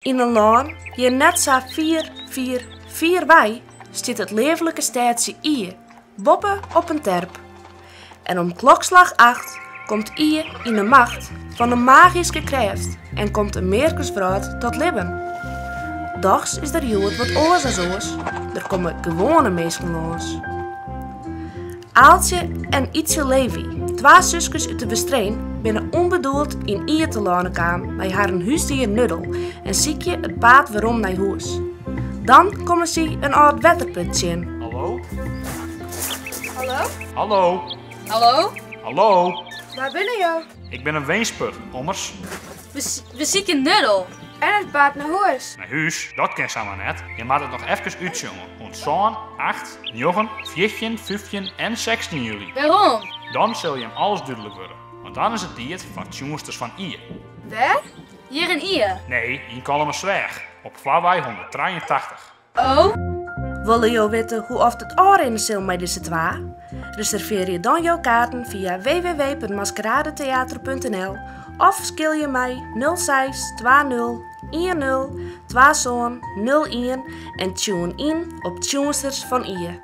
In een laan, hier net zo 4 wij, stiet het levelijke stadje Ie, boppen op een terp. En om klokslag 8 komt Ie in de macht van een magische kracht en komt een merkersvrouw tot leven. Dags is er jood wat oors als oors, er komen gewone mensen langs. Aaltje en Ietje Levi, 2 zusjes uit de Westreen, binnen onbedoeld in Ie te lanen kwamen bij haar een huisdier Nuddel en ziekje het paad waarom naar huis. Dan komen ze een oud wetterputje in. Hallo? Hallo? Hallo? Hallo? Hallo? Waar ben je? Ik ben een weensper, ommers. We zieken Nuddel. En het paard naar huis. Naar huis, dat ken ze maar net. Je maakt het nog even uitzongen. Want zo'n 8, 9, 14, 15 en 16 juli. Waarom? Dan zul je hem alles duidelijk worden. Want dan is het dieet van het jongsters van Ie. Waar? Hier in Ie. Nee, in Kalmersweg. Op Vlaarwij 183. Oh? Wil je weten hoe oft het oor in de zil met deze 2? Reserveer je dan jouw kaarten via www.maskeradetheater.nl of skil je mij 06 20 10 27 01 en tune in op Tunesters van Ie.